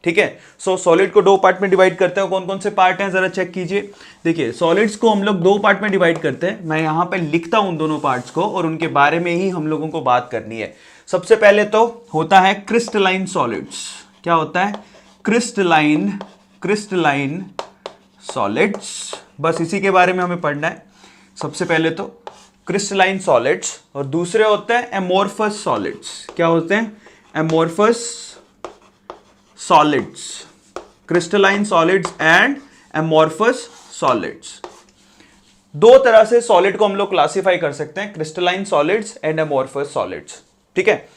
ठीक है। सो सॉलिड को दो पार्ट में डिवाइड करते हैं, कौन कौन से पार्ट हैं जरा चेक कीजिए। देखिए सॉलिड्स को हम लोग दो पार्ट में डिवाइड करते हैं, मैं यहां पे लिखता हूं दोनों पार्ट्स को और उनके बारे में ही हम लोगों को बात करनी है। सबसे पहले तो होता है क्रिस्टलाइन सॉलिड्स। क्या होता है? क्रिस्टलाइन सॉलिड्स, बस इसी के बारे में हमें पढ़ना है। सबसे पहले तो क्रिस्टलाइन सॉलिड्स और दूसरे होते हैं एमोर्फस सॉलिड्स। क्या होते हैं? Amorphous solids, crystalline solids and amorphous solids. दो तरह से सॉलिड को हम लोग क्लासिफाई कर सकते हैं, crystalline solids and amorphous solids. ठीक है।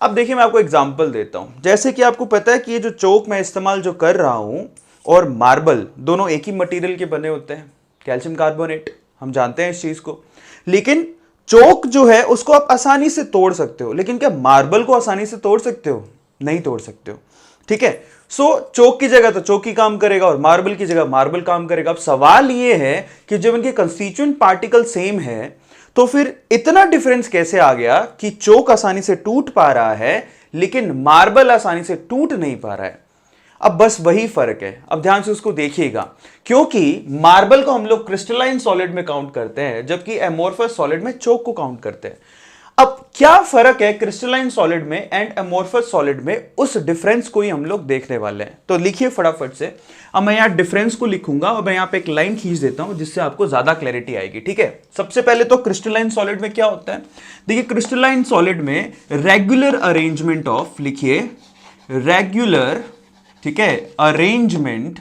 अब देखिए मैं आपको एग्जांपल देता हूं। जैसे कि आपको पता है कि ये जो चोक मैं इस्तेमाल जो कर रहा हूं और मार्बल दोनों एक ही मटेरियल के बने होते हैं, कैल्शियम कार्बोनेट, हम जानते हैं इस चीज को। लेकिन चोक जो है उसको आप आसानी से तोड़ सकते हो, लेकिन क्या मार्बल को आसानी से तोड़ सकते हो? नहीं तोड़ सकते हो। ठीक है। सो चोक की जगह तो चोक ही काम करेगा और मार्बल की जगह मार्बल काम करेगा। अब सवाल यह है कि जब इनके कंस्टिट्यूएंट पार्टिकल सेम है तो फिर इतना डिफरेंस कैसे आ गया कि चोक आसानी से टूट पा रहा है लेकिन मार्बल आसानी से टूट नहीं पा रहा है? अब बस वही फर्क है। अब ध्यान से उसको देखिएगा, क्योंकि मार्बल को हम लोग क्रिस्टलाइन सॉलिड में काउंट करते हैं जबकि एमोर्फस सॉलिड में चोक को काउंट करते हैं। अब क्या फर्क है क्रिस्टलाइन सॉलिड में एंड एमोर्फस सॉलिड में, उस डिफरेंस को ही हम लोग देखने वाले हैं। तो लिखिए फटाफट से। अब मैं यहां डिफरेंस को लिखूंगा और मैं यहां पे एक लाइन खींच देता हूं जिससे आपको ज्यादा क्लैरिटी आएगी। ठीक है। सबसे पहले तो क्रिस्टलाइन सॉलिड में क्या होता है? देखिए क्रिस्टलाइन सॉलिड में रेगुलर अरेंजमेंट ऑफ, लिखिए रेगुलर, ठीक है, अरेंजमेंट,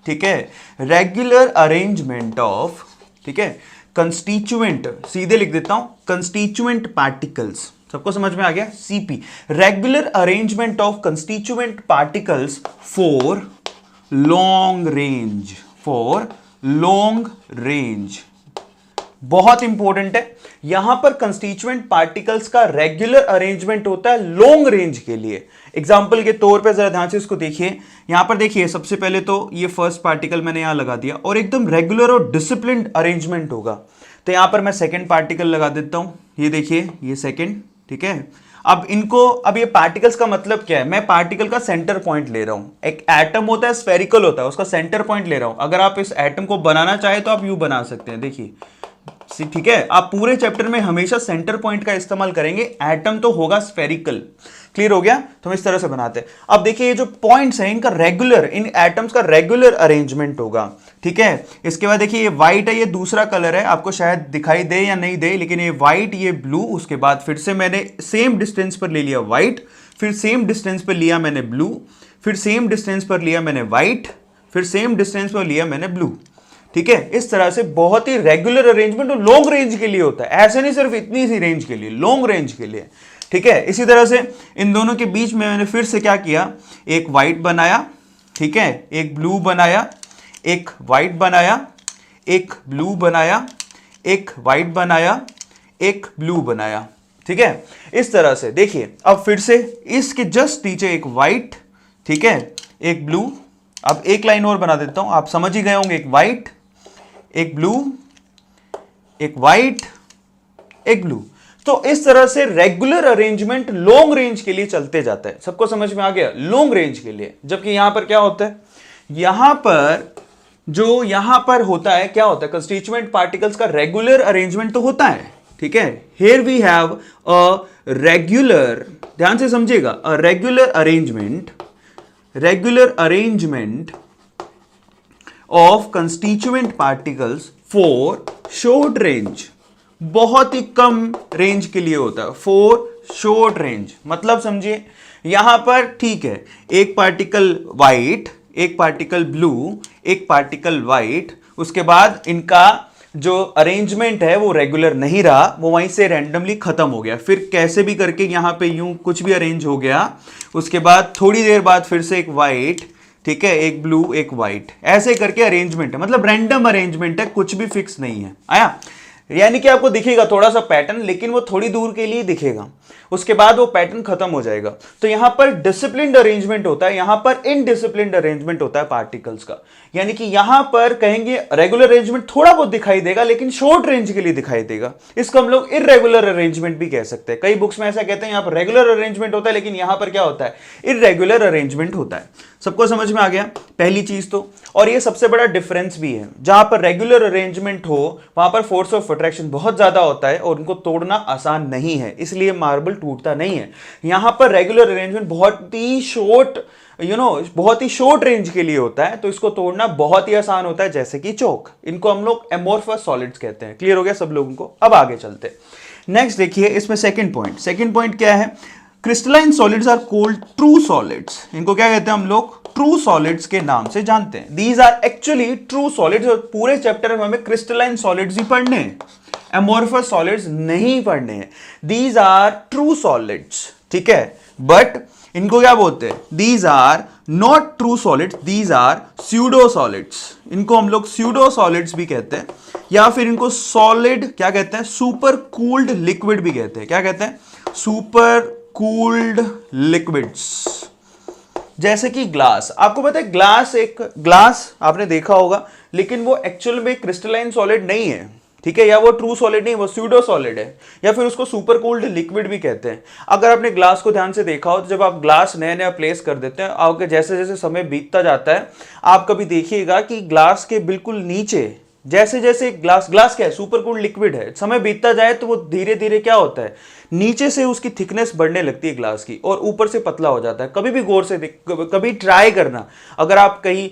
ठीक है, रेगुलर अरेंजमेंट ऑफ, ठीक है, कंस्टिट्यूएंट, सीधे लिख देता हूं, कंस्टिट्यूएंट पार्टिकल्स। सबको समझ में आ गया? CP, regular arrangement of constituent particles for long range, for long range. बहुत इंपॉर्टेंट है। यहां पर कंस्टिट्यूएंट पार्टिकल्स का रेगुलर अरेंजमेंट होता है लॉन्ग रेंज के लिए। एग्जांपल के तौर पे जरा ध्यान से इसको देखिए। यहां पर देखिए सबसे पहले तो ये फर्स्ट पार्टिकल मैंने यहां लगा दिया और एकदम रेगुलर और डिसिप्लिन्ड अरेंजमेंट होगा। तो यहां पर मैं सेकंड पार्टिकल लगा देता हूं। ये देखिए ये सेकंड, ठीक है। अब इनको, अब ये पार्टिकल्स का मतलब क्या है? मैं पार्टिकल का सेंटर पॉइंट ले रहा हूं। एक एटम होता है स्फेरिकल होता है, उसका सेंटर पॉइंट ले रहा हूं। अगर आप इस एटम को बनाना चाहे तो आप यूं बना सकते हैं, देखिए, ठीक है। आप पूरे चैप्टर में हमेशा सेंटर पॉइंट का इस्तेमाल करेंगे। एटम तो होगा स्फेरिकल। क्लियर हो गया? तो हम इस तरह से बनाते हैं। अब देखिए ये जो पॉइंट्स हैं इनका रेगुलर, इन एटम्स का रेगुलर अरेंजमेंट होगा। ठीक है। इसके बाद देखिए ये व्हाइट है, ये दूसरा कलर है, आपको शायद दिखाई दे या नहीं दे, लेकिन ये व्हाइट, ये ब्लू। उसके बाद फिर से मैंने सेम डिस्टेंस पर ले लिया व्हाइट, फिर सेम डिस्टेंस पर लिया मैंने ब्लू, फिर सेम डिस्टेंस पर लिया मैंने व्हाइट, फिर सेम डिस्टेंस पर लिया मैंने ब्लू। ठीक है। इस तरह से बहुत ही रेगुलर अरेंजमेंट और लॉन्ग रेंज के लिए होता है, ऐसे नहीं सिर्फ इतनी सी रेंज के लिए, लॉन्ग रेंज के लिए। ठीक है। इसी तरह से इन दोनों के बीच में मैंने फिर से क्या किया, एक व्हाइट बनाया, ठीक है, एक ब्लू बनाया, एक व्हाइट बनाया, एक ब्लू बनाया, एक व्हाइट बनाया, एक ब्लू बनाया। ठीक है। इस तरह से देखिए। अब फिर से इसके जस्ट नीचे एक व्हाइट, ठीक है, एक ब्लू। अब एक लाइन और बना देता हूं, आप समझ ही गए होंगे। एक व्हाइट, एक ब्लू, एक व्हाइट, एक ब्लू। तो इस तरह से रेगुलर अरेंजमेंट लॉन्ग रेंज के लिए चलते जाता है। सबको समझ में आ गया? लॉन्ग रेंज के लिए। जबकि यहां पर क्या होता है, यहां पर जो यहां पर होता है, क्या होता है, कंस्टिट्यूएंट पार्टिकल्स का रेगुलर अरेंजमेंट तो होता है। ठीक है। Here we have a regular, ध्यान से समझिएगा, a regular arrangement of constituent particles for short range. बहुत ही कम रेंज के लिए होता है, फॉर शॉर्ट रेंज। मतलब समझिए यहां पर, ठीक है, एक पार्टिकल व्हाइट, एक पार्टिकल ब्लू, एक पार्टिकल व्हाइट, उसके बाद इनका जो अरेंजमेंट है वो रेगुलर नहीं रहा, वो वहीं से रैंडमली खत्म हो गया। फिर कैसे भी करके यहां पे यूं कुछ भी अरेंज हो गया। उसके बाद थोड़ी देर बाद फिर से एक व्हाइट, ठीक है, एक ब्लू, एक व्हाइट, ऐसे करके अरेंजमेंट है। मतलब रैंडम अरेंजमेंट है, कुछ भी फिक्स नहीं है। आया? यानी कि आपको दिखेगा थोड़ा सा पैटर्न, लेकिन वो थोड़ी दूर के लिए दिखेगा, उसके बाद वो पैटर्न खत्म हो जाएगा। तो यहां पर डिसिप्लिन्ड अरेंजमेंट होता है, यहां पर इनडिसिप्लिन्ड अरेंजमेंट होता है पार्टिकल्स का। यानी कि यहां पर कहेंगे रेगुलर अरेंजमेंट थोड़ा बहुत दिखाई देगा, लेकिन शॉर्ट रेंज के लिए दिखाई देगा। इसको हम लोग इररेगुलर अरेंजमेंट भी कह सकते हैं। कई बुक्स में ऐसा कहते हैं यहां पर रेगुलर अरेंजमेंट होता है, लेकिन यहां पर क्या होता है, इररेगुलर अरेंजमेंट होता है। सबको समझ में आ गया पहली चीज तो। और ये सबसे बड़ा डिफरेंस भी है, जहां पर रेगुलर अरेंजमेंट हो वहां पर फोर्स ऑफ अट्रैक्शन बहुत ज्यादा होता है और उनको तोड़ना आसान नहीं है, इसलिए मार्बल टूटता नहीं है। यहां पर रेगुलर अरेंजमेंट बहुत ही शॉर्ट रेंज के लिए होता है, तो इसको तोड़ना बहुत ही आसान होता है, जैसे कि चौक। इनको हम लोग एमोर्फस सॉलिड्स कहते हैं। क्लियर हो गया सब लोगों को? अब आगे चलते हैं। नेक्स्ट देखिए इसमें सेकंड पॉइंट क्या है, crystalline solids are called true solids. इनको क्या कहते हैं हम लोग, ट्रू सॉलिड्स के नाम से जानते हैं। These are actually true solids. और पूरे चैप्टर में हमें क्रिस्टलाइन सॉलिड्स ही पढ़ने हैं, एमोर्फस सॉलिड्स नहीं पढ़ने हैं। दीज आर ट्रू सॉलिड्स, ठीक है, बट इनको क्या बोलते हैं, these are not true solids, these are pseudo solids. इनको हम लोग स्यूडो सॉलिड्स भी कहते हैं, या फिर इनको सॉलिड क्या कहते हैं, सुपर कूल्ड लिक्विड भी कहते हैं। क्या कहते हैं, सुपर कूल्ड लिक्विड्स। जैसे कि ग्लास, आपको पता है ग्लास आपने देखा होगा, लेकिन वो एक्चुअल में क्रिस्टलाइन सॉलिड नहीं है, ठीक है, या वो ट्रू सॉलिड नहीं, वो स्यूडो सॉलिड है, या फिर उसको सुपर कूल्ड लिक्विड भी कहते हैं। अगर आपने ग्लास को ध्यान से देखा हो तो जब आप ग्लास नया नया प्लेस कर देते हैं, आपके जैसे जैसे समय बीतता जाता है, आप कभी देखिएगा कि ग्लास के बिल्कुल नीचे जैसे जैसे ग्लास क्या है, सुपर कूल्ड लिक्विड है, समय बीतता जाए तो वो धीरे धीरे क्या होता है, नीचे से उसकी थिकनेस बढ़ने लगती है ग्लास की, और ऊपर से पतला हो जाता है। कभी भी गौर से कभी ट्राई करना, अगर आप कहीं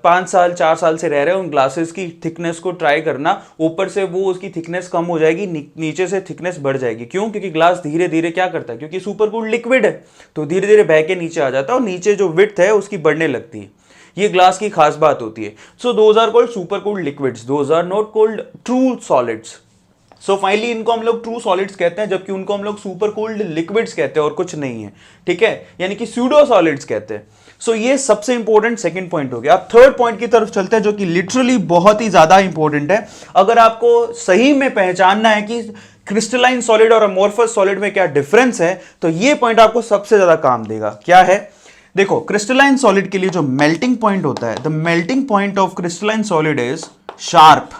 5 साल 4 साल से रह रहे हो, उन ग्लासेस की थिकनेस को ट्राई करना, ऊपर से वो उसकी थिकनेस कम हो जाएगी, नीचे से थिकनेस बढ़ जाएगी। क्यों? क्योंकि ग्लास धीरे धीरे क्या करता है, क्योंकि सुपर कूल्ड लिक्विड है, तो धीरे धीरे बह के नीचे आ जाता है और नीचे जो विड्थ है उसकी बढ़ने लगती है। ये ग्लास की खास बात होती है। So those are called super cooled liquids, those are not called true solids. So finally इनको हम लोग ट्रू सॉलिड्स कहते हैं, जबकि उनको हम लोग सुपर कूल्ड लिक्विड्स कहते हैं और कुछ नहीं है, ठीक है, यानी कि स्यूडो सॉलिड्स कहते हैं। सो ये सबसे इंपॉर्टेंट सेकंड पॉइंट हो गया। अब थर्ड पॉइंट की तरफ चलते हैं, जो कि लिटरली बहुत ही ज्यादा इंपॉर्टेंट है। अगर आपको सही में पहचानना है कि क्रिस्टलाइन सॉलिड और अमोर्फस सॉलिड में क्या डिफरेंस है, तो ये पॉइंट आपको सबसे ज्यादा काम देगा। क्या है, देखो, क्रिस्टलाइन सॉलिड के लिए जो मेल्टिंग पॉइंट होता है, the melting point of crystalline solid is sharp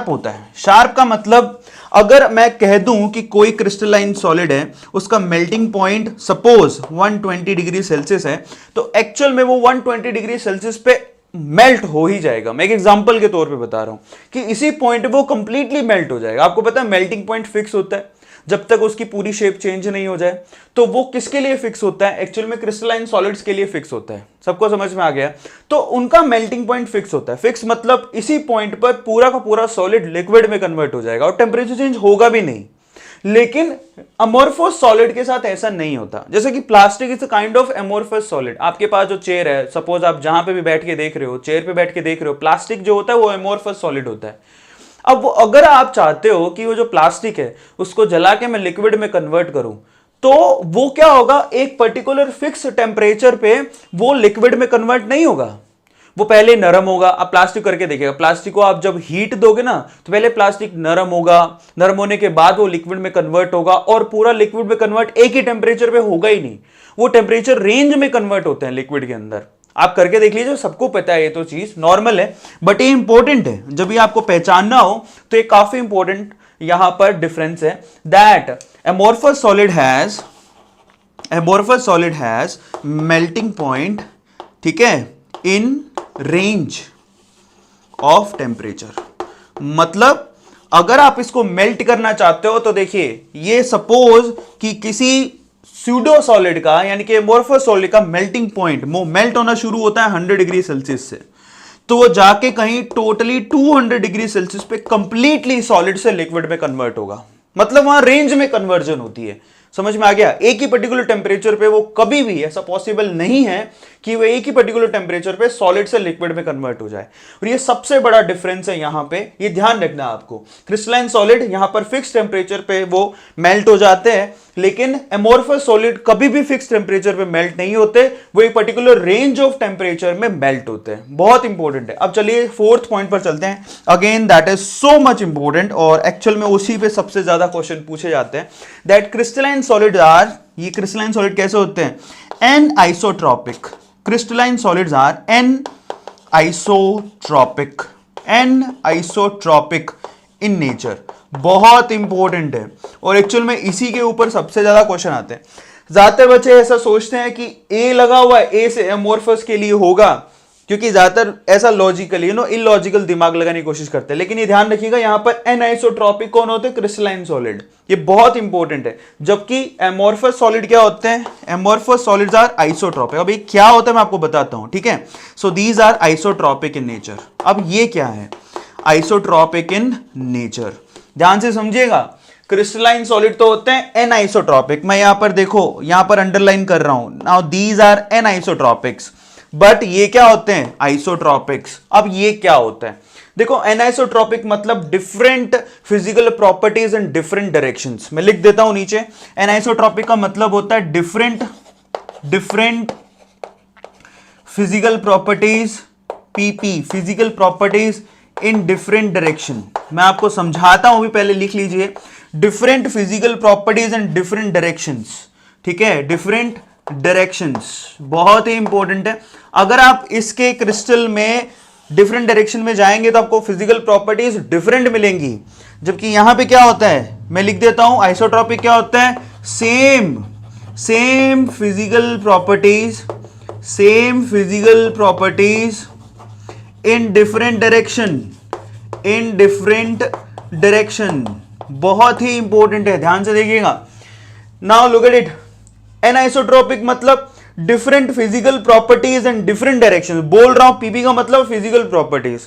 होता है। शार्प का मतलब, अगर मैं कह दूं कि कोई क्रिस्टलाइन सॉलिड है, उसका melting point suppose 120 degree Celsius है, तो एक्चुअल में वो 120 डिग्री सेल्सियस पे मेल्ट हो ही जाएगा। मैं एक एग्जांपल के तौर पे बता रहा हूं कि इसी पॉइंट पे वो कंप्लीटली मेल्ट हो जाएगा। आपको पता है मेल्टिंग पॉइंट फिक्स होता है जब तक उसकी पूरी शेप चेंज नहीं हो जाए। तो वो किसके लिए फिक्स होता है, एक्चुअल में क्रिस्टलाइन सॉलिड्स के लिए फिक्स होता है। सबको समझ में आ गया? तो उनका मेल्टिंग पॉइंट फिक्स होता है। फिक्स मतलब इसी पॉइंट पर पूरा का पूरा सॉलिड लिक्विड में कन्वर्ट हो जाएगा और टेम्परेचर चेंज होगा भी नहीं। लेकिन अमोर्फस सॉलिड के साथ ऐसा नहीं होता। जैसे कि plastic is a kind of amorphous solid. आपके पास जो चेयर है, सपोज आप जहां पे भी बैठ के देख रहे हो, चेयर पे बैठ के देख रहे हो, प्लास्टिक जो होता है वो अमोर्फस सॉलिड होता है। अब वो अगर आप चाहते हो कि वो जो प्लास्टिक है उसको जला के मैं लिक्विड में कन्वर्ट करूं, तो वो क्या होगा, एक पर्टिकुलर फिक्स टेम्परेचर पे वो लिक्विड में कन्वर्ट नहीं होगा। वो पहले नरम होगा। आप प्लास्टिक करके देखिएगा, प्लास्टिक को आप जब हीट दोगे ना, तो पहले प्लास्टिक नरम होगा, नरम होने के बाद वो लिक्विड में कन्वर्ट होगा, और पूरा लिक्विड में कन्वर्ट एक ही टेम्परेचर पे होगा ही नहीं। वो टेम्परेचर रेंज में कन्वर्ट होते हैं लिक्विड के अंदर। आप करके देख लीजिए, सबको पता है, ये तो चीज नॉर्मल है, बट ये इंपॉर्टेंट है। जब ये आपको पहचानना हो तो ये काफी इंपॉर्टेंट यहां पर डिफरेंस है, that amorphous solid has melting point, ठीक है, इन रेंज ऑफ टेम्परेचर। मतलब अगर आप इसको मेल्ट करना चाहते हो तो देखिए, ये सपोज कि किसी स्यूडो सॉलिड का, यानी कि अमोर्फस सॉलिड का मेल्टिंग पॉइंट, वो मेल्ट होना शुरू होता है 100 डिग्री सेल्सियस से, तो वो जाके कहीं टोटली 200 डिग्री सेल्सियस पे कंप्लीटली सॉलिड से लिक्विड में कन्वर्ट होगा। मतलब वहां रेंज में कन्वर्जन होती है। समझ में आ गया? एक ही पर्टिकुलर टेम्परेचर पे वो कभी भी ऐसा पॉसिबल नहीं है कि वो एक ही पर्टिकुलर टेम्परेचर पे सॉलिड से लिक्विड में कन्वर्ट हो जाए। और ये सबसे बड़ा डिफरेंस है यहां पे, ये ध्यान रखना आपको। क्रिस्टलाइन सॉलिड यहां पर फिक्स टेम्परेचर पे वो मेल्ट हो जाते हैं, लेकिन एमोर्फस सॉलिड कभी भी फिक्स टेम्परेचर पे मेल्ट नहीं होते, वो एक पर्टिकुलर रेंज ऑफ टेम्परेचर में मेल्ट होते हैं। बहुत इंपॉर्टेंट है। अब चलिए फोर्थ पॉइंट पर चलते हैं। Again that is so much important और एक्चुअल में उसी पे सबसे ज्यादा क्वेश्चन पूछे जाते हैं। दैट क्रिस्टलाइन सॉलिड आर, ये क्रिस्टलाइन सॉलिड कैसे होते हैं? Anisotropic. Crystalline solids are anisotropic, anisotropic in nature. बहुत इंपॉर्टेंट है और एक्चुअल में इसी के ऊपर सबसे ज्यादा क्वेश्चन आते हैं। ज्यादातर बच्चे ऐसा सोचते हैं कि ए लगा हुआ है, ए से एमोर्फस के लिए होगा, क्योंकि ज्यादातर ऐसा लॉजिकली इलॉजिकल दिमाग लगाने की कोशिश करते हैं। लेकिन ये ध्यान रखिएगा, यहां पर एनआइसोट्रॉपिक कौन होते हैं? Crystalline solid. ये बहुत इंपॉर्टेंट है। जबकि एमोर्फस सॉलिड क्या होते हैं? Amorphous solids are isotropic. अब ये क्या होता है मैं आपको बताता हूं, ठीक है? So these are isotropic in nature. अब ये क्या है? Isotropic in nature. ध्यान से समझिएगा, क्रिस्टलाइन सॉलिड तो होते हैं एन आइसोट्रॉपिक। मैं यहां पर देखो, यहां पर अंडरलाइन कर रहा हूं, now these are an isotropics, but ये क्या होते हैं? आइसोट्रॉपिक्स। अब ये क्या होता है? देखो, एनाइसोट्रॉपिक मतलब different physical properties in different directions. मैं लिख देता हूं नीचे, एनाइसोट्रॉपिक का मतलब होता है different physical properties, PP, physical properties in different direction. मैं आपको समझाता हूं, भी पहले लिख लीजिए, different physical properties in different directions. ठीक है, डिफरेंट डायरेक्शंस बहुत ही इंपॉर्टेंट है। अगर आप इसके क्रिस्टल में डिफरेंट डायरेक्शन में जाएंगे तो आपको फिजिकल प्रॉपर्टीज डिफरेंट मिलेंगी। जबकि यहां पे क्या होता है, मैं लिख देता हूं, आइसोट्रॉपिक क्या होता है? Same physical properties in different direction. बहुत ही इंपॉर्टेंट है, ध्यान से देखिएगा। Now look at it, anisotropic मतलब different physical properties and different directions. बोल रहा हूं, पीपी का मतलब physical properties.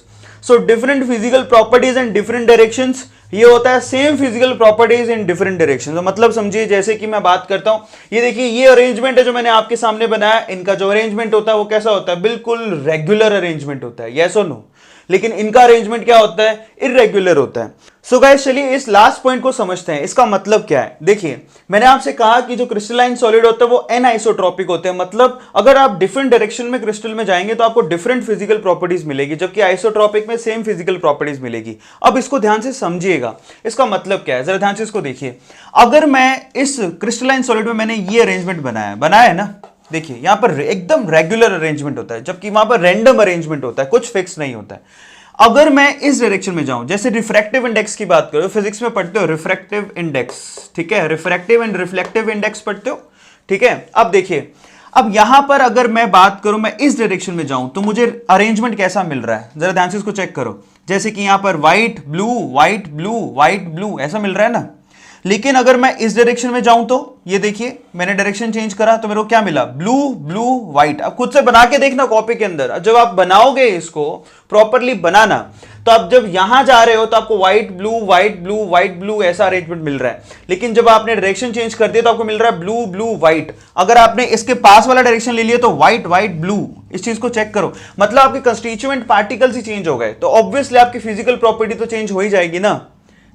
So different physical properties and different directions, ये होता है same physical properties in different directions. तो मतलब समझिए, जैसे कि मैं बात करता हूं, ये देखिए, ये अरेंजमेंट है जो मैंने आपके सामने बनाया। इनका जो अरेंजमेंट होता है वो कैसा होता है? बिल्कुल रेगुलर अरेंजमेंट होता है, यस और नो। लेकिन इनका अरेंजमेंट क्या होता है? इररेगुलर होता है। सो गाइस, चलिए इस लास्ट पॉइंट को समझते हैं। इसका मतलब क्या है? देखिए, मैंने आपसे कहा कि जो क्रिस्टलाइन सॉलिड होता है वो एन आइसोट्रॉपिक होते हैं। मतलब अगर आप डिफरेंट डायरेक्शन में क्रिस्टल में जाएंगे तो आपको डिफरेंट फिजिकल प्रॉपर्टीज मिलेगी, जबकि आइसोट्रॉपिक में सेम फिजिकल प्रॉपर्टीज मिलेगी। अब इसको ध्यान से समझिएगा, इसका मतलब क्या है, जरा ध्यान से इसको देखिए। अगर मैं इस क्रिस्टलाइन सॉलिड में मैंने ये अरेंजमेंट बनाया है ना, देखिए यहां पर एकदम रेगुलर अरेंजमेंट होता है, जबकि वहां पर रैंडम अरेंजमेंट होता है, कुछ फिक्स नहीं होता है। अगर मैं इस डायरेक्शन में जाऊं, जैसे रिफ्रैक्टिव इंडेक्स की बात करो, फिजिक्स में पढ़ते हो रिफ्रैक्टिव इंडेक्स, ठीक है, रिफ्रैक्टिव एंड रिफ्लेक्टिव इंडेक्स पढ़ते हो, ठीक है। अब देखिए, अब यहां पर अगर मैं बात करूं, मैं इस डायरेक्शन में जाऊं तो मुझे अरेंजमेंट कैसा मिल रहा है? जरा ध्यान से इसको चेक करो। जैसे कि यहां पर white blue white blue white blue ऐसा मिल रहा है ना। लेकिन अगर मैं इस डायरेक्शन में जाऊं तो ये देखिए, मैंने डायरेक्शन चेंज करा तो मेरे को क्या मिला? Blue blue white. अब खुद से बना के देखना कॉपी के अंदर। जब आप बनाओगे, इसको प्रॉपरली बनाना, तो आप जब यहां जा रहे हो तो आपको white blue white blue white blue ऐसा अरेंजमेंट मिल रहा है। लेकिन जब आपने डायरेक्शन चेंज कर दिया तो आपको मिल रहा है ब्लू ब्लू व्हाइट। अगर आपने इसके पास वाला डायरेक्शन ले लिया तो व्हाइट व्हाइट ब्लू। इस चीज को चेक करो, मतलब आपके कंस्टिट्यूएंट पार्टिकल्स ही चेंज हो गए, तो ऑब्वियसली आपकी फिजिकल प्रॉपर्टी तो चेंज हो ही जाएगी ना।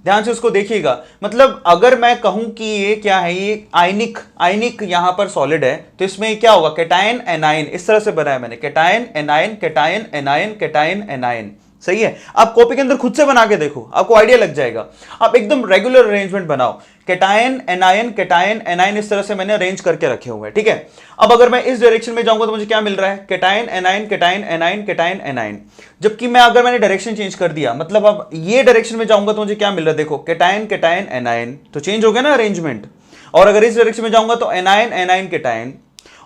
ध्यान से उसको देखिएगा। मतलब अगर मैं कहूं कि ये क्या है, ये आयनिक यहां पर सॉलिड है, तो इसमें क्या होगा? Cation anion. इस तरह से बनाया मैंने, cation anion cation anion cation anion. सही है। आप कॉपी के अंदर खुद से बना के देखो, आपको आइडिया लग जाएगा। आप एकदम रेगुलर अरेंजमेंट बनाओ, कैटायन एनायन इस तरह से मैंने अरेंज करके रखे हुए हैं, ठीक है। अब अगर मैं इस डायरेक्शन में जाऊंगा तो मुझे क्या मिल रहा है? Cation anion cation anion cation anion. जबकि अगर मैंने डायरेक्शन चेंज कर दिया, मतलब अब ये डायरेक्शन में जाऊंगा तो मुझे क्या मिल रहा है? देखो, कैटायन कैटायन एनायन, तो चेंज हो गया ना अरेंजमेंट। और अगर इस डायरेक्शन में जाऊंगा तो एनायन एनायन कैटायन।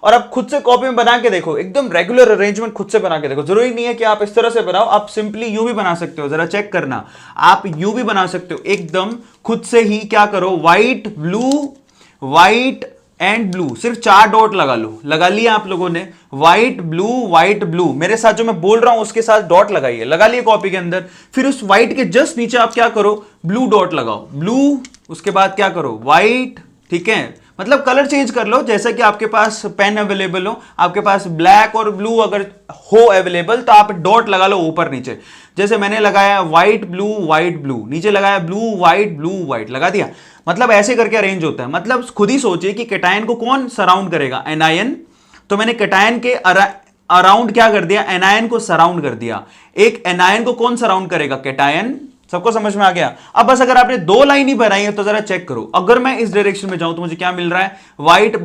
और आप खुद से कॉपी में बना के देखो, एकदम रेगुलर अरेंजमेंट खुद से बना के देखो। जरूरी नहीं है कि आप इस तरह से बनाओ, आप सिंपली यू भी बना सकते हो। जरा चेक करना, आप यू भी बना सकते हो एकदम खुद से ही। क्या करो? White blue white and blue, सिर्फ 4 डॉट लगा लो। लगा लिया आप लोगों ने? व्हाइट ब्लू मेरे साथ जो मैं बोल रहा हूं उसके साथ डॉट लगाइए, लगा लिए कॉपी के अंदर। फिर उस व्हाइट के जस्ट नीचे आप क्या करो? ब्लू डॉट लगाओ, ब्लू, उसके बाद क्या करो? व्हाइट, ठीक है। मतलब कलर चेंज कर लो, जैसा कि आपके पास पेन अवेलेबल हो, आपके पास ब्लैक और ब्लू अगर हो अवेलेबल तो आप डॉट लगा लो ऊपर नीचे। जैसे मैंने लगाया व्हाइट ब्लू नीचे लगाया ब्लू व्हाइट लगा दिया। मतलब ऐसे करके अरेंज होता है। मतलब खुद ही सोचिए कि कैटायन को कौन सराउंड करेगा, एनायन। तो मैंने कैटायन के अराउंड क्या कर दिया, एनायन को सराउंड कर दिया। एक एनायन को कौन सराउंड करेगा, कैटायन। सबको समझ में आ गया। अब बस अगर आपने दो लाइन ही बनाई है तो जरा चेक करो, अगर मैं इस डायरेक्शन में जाऊं तो मुझे क्या मिल रहा है, व्हाइट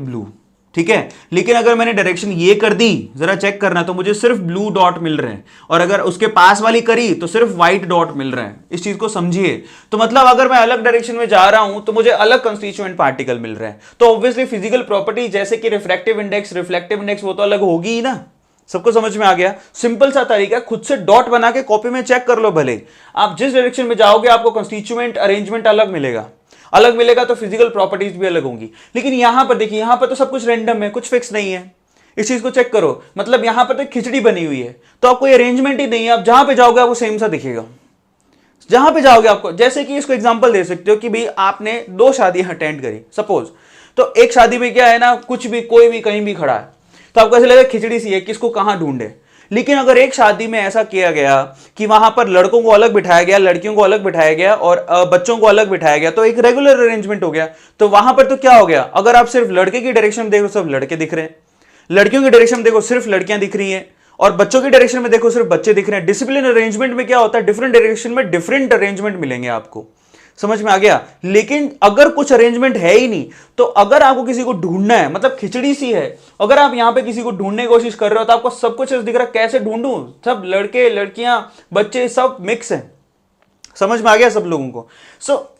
ब्लू, ठीक है। लेकिन अगर मैंने डायरेक्शन ये कर दी, जरा चेक करना, तो मुझे सिर्फ ब्लू डॉट मिल रहे हैं, और अगर उसके पास वाली करी तो सिर्फ व्हाइट डॉट मिल रहे हैं। इस चीज को समझिए। तो मतलब अगर मैं अलग डायरेक्शन में जा रहा हूं तो मुझे अलग कंस्टिट्यूएंट पार्टिकल मिल रहे हैं। तो ऑब्वियसली फिजिकल प्रॉपर्टी जैसे कि रिफ्रैक्टिव इंडेक्स वो तो अलग होगी ही ना। सबको समझ में आ गया। सिंपल सा तरीका, खुद से डॉट बना के कॉपी में चेक कर लो। भले आप जिस डायरेक्शन में जाओगे आपको कंस्टिट्यूएंट अरेंजमेंट अलग मिलेगा तो फिजिकल प्रॉपर्टीज भी अलग होंगी। लेकिन यहां पर देखिए, यहां पर तो सब कुछ रैंडम है, कुछ फिक्स नहीं है। इस चीज को चेक करो। मतलब यहां पर तो खिचड़ी बनी हुई है, तो आप कोई अरेंजमेंट ही नहीं है। आप जहां पे जाओगे आपको सेम सा दिखेगा, जहां पे जाओगे आपको। जैसे कि इसको एग्जांपल दे सकते हो कि भाई आपने 2 शादियां अटेंड करी सपोज, तो एक शादी में क्या है ना, कुछ भी कोई भी कहीं भी खड़ा है, तो आपको ऐसा लगेगा खिचड़ी सी है, किसको कहां ढूंढे। लेकिन अगर एक शादी में ऐसा किया गया कि वहां पर लड़कों को अलग बिठाया गया, लड़कियों को अलग बिठाया गया, और बच्चों को अलग बिठाया गया, तो एक रेगुलर अरेंजमेंट हो गया। तो वहां पर तो क्या हो गया, अगर आप सिर्फ लड़के की डायरेक्शन में देखो सब लड़के दिख रहे हैं, लड़कियों की डायरेक्शन में देखो सिर्फ लड़कियां दिख रही हैं, और बच्चों की डायरेक्शन में देखो सिर्फ बच्चे दिख रहे हैं। डिसिप्लिन अरेंजमेंट में क्या होता है, डिफरेंट डायरेक्शन में डिफरेंट अरेंजमेंट मिलेंगे आपको। समझ में आ गया। लेकिन अगर कुछ अरेंजमेंट है ही नहीं, तो अगर आपको किसी को ढूंढना है, मतलब खिचड़ी सी है, अगर आप यहां पे किसी को ढूंढने की कोशिश कर रहे हो तो आपको सब कुछ दिख रहा है, कैसे ढूंढूं, सब लड़के लड़कियां बच्चे सब मिक्स हैं। समझ में आ गया सब लोगों को।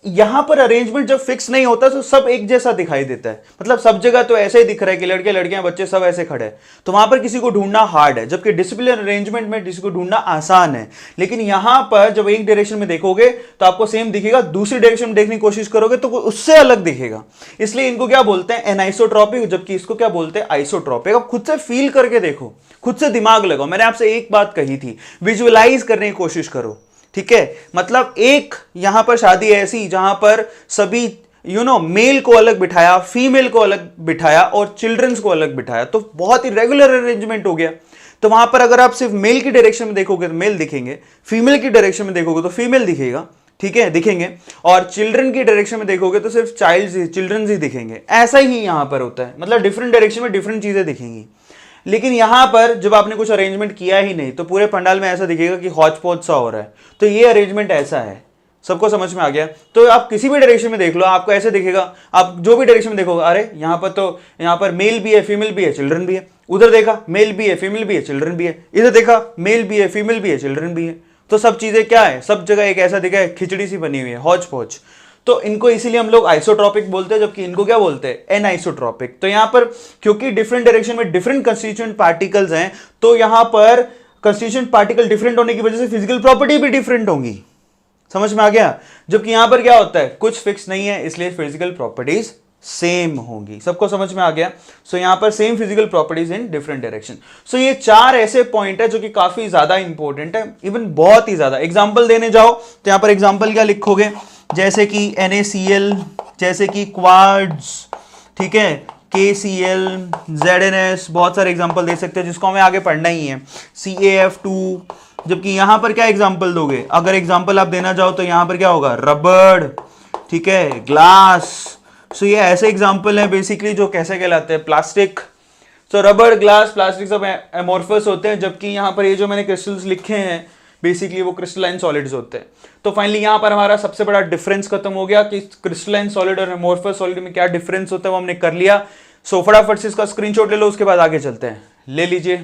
यहां पर अरेंजमेंट जब फिक्स नहीं होता तो सब एक जैसा दिखाई देता है। मतलब सब जगह तो ऐसे ही दिख रहा है कि लड़के लड़कियां बच्चे सब ऐसे खड़े हैं, तो वहां पर किसी को ढूंढना हार्ड है। जबकि डिसिप्लिन अरेंजमेंट में किसी को ढूंढना आसान है। लेकिन यहां पर जब एक डायरेक्शन में देखोगे तो आपको सेम दिखेगा, दूसरी डायरेक्शन में देखने की कोशिश करोगे तो उससे अलग दिखेगा। इसलिए इनको क्या बोलते हैं, एनाइसोट्रॉपिक, जबकि इसको क्या बोलते हैं, आइसोट्रॉपिक। अब खुद से फील करके देखो, खुद से दिमाग लगाओ। मैंने आपसे एक बात कही थी, विजुअलाइज करने की कोशिश करो, ठीक है। मतलब एक यहां पर शादी ऐसी जहां पर सभी मेल को अलग बिठाया, फीमेल को अलग बिठाया और चिल्ड्रंस को अलग बिठाया, तो बहुत ही रेगुलर अरेंजमेंट हो गया। तो वहां पर अगर आप सिर्फ मेल की डायरेक्शन में देखोगे तो मेल दिखेंगे, फीमेल की डायरेक्शन में देखोगे तो फीमेल दिखेगा, ठीक है, दिखेंगे। और चिल्ड्रन की डायरेक्शन में देखोगे तो सिर्फ चिल्ड्रन ही दिखेंगे। ऐसा ही यहां पर होता है, मतलब डिफरेंट डायरेक्शन में डिफरेंट चीजें दिखेंगी। लेकिन यहां पर जब आपने कुछ अरेंजमेंट किया ही नहीं तो पूरे पंडाल में ऐसा दिखेगा कि हौच पौच सा हो रहा है। तो ये अरेंजमेंट ऐसा है। सबको समझ में आ गया। तो आप किसी भी डायरेक्शन में देख लो, आपको ऐसे दिखेगा। आप जो भी डायरेक्शन में देखोगे, अरे यहां पर मेल भी है, फीमेल भी है, चिल्ड्रन भी है। उधर देखा मेल भी है, फीमेल भी है, चिल्ड्रन भी है। इधर देखा मेल भी है, फीमेल भी है, चिल्ड्रन भी है। तो सब चीजें क्या है, सब जगह एक ऐसा दिखा है, खिचड़ी सी बनी हुई है, हौच पौच। तो इनको इसीलिए हम लोग आइसोट्रॉपिक बोलते हैं, जबकि इनको क्या बोलते हैं, एनाइसोट्रॉपिक। तो यहां पर क्योंकि डिफरेंट डायरेक्शन में डिफरेंट कंस्टिट्यूएंट पार्टिकल्स हैं, तो यहां पर कंस्टिट्यूएंट पार्टिकल डिफरेंट होने की वजह से फिजिकल प्रॉपर्टी भी डिफरेंट होंगी। समझ में आ गया। जबकि यहां पर क्या होता है, कुछ फिक्स नहीं है, इसलिए फिजिकल प्रॉपर्टीज सेम होगी। सबको समझ में आ गया। सो यहां पर same physical properties in different direction. So ये 4 ऐसे पॉइंट है जो कि काफी ज्यादा इंपॉर्टेंट है, इवन बहुत ही ज्यादा। एग्जांपल देने जाओ तो यहां पर एग्जांपल क्या लिखोगे, जैसे कि NaCl, जैसे कि क्वार्ट्ज, ठीक है, KCl, ZnS, बहुत सारे एग्जांपल दे सकते हैं जिसको हमें आगे पढ़ना ही है, CaF2। जबकि यहां पर क्या एग्जांपल दोगे, अगर एग्जांपल आप देना चाहो तो यहां पर क्या होगा, रबड़, ठीक है, ग्लास। सो ये ऐसे एग्जांपल है बेसिकली जो कैसे कहलाते हैं, प्लास्टिक। सो रबड़, ग्लास, प्लास्टिक सब एमोर्फस होते हैं। जबकि यहां पर ये जो मैंने क्रिस्टल्स लिखे हैं बेसिकली वो क्रिस्टलाइन सॉलिड्स होते हैं। तो फाइनली यहां पर हमारा सबसे बड़ा डिफरेंस खत्म हो गया कि क्रिस्टलाइन सॉलिड और एमोर्फस सॉलिड में क्या डिफरेंस होता है वो हमने कर लिया। सो फटाफट से इसका स्क्रीनशॉट ले लो, उसके बाद आगे चलते हैं। ले लीजिए।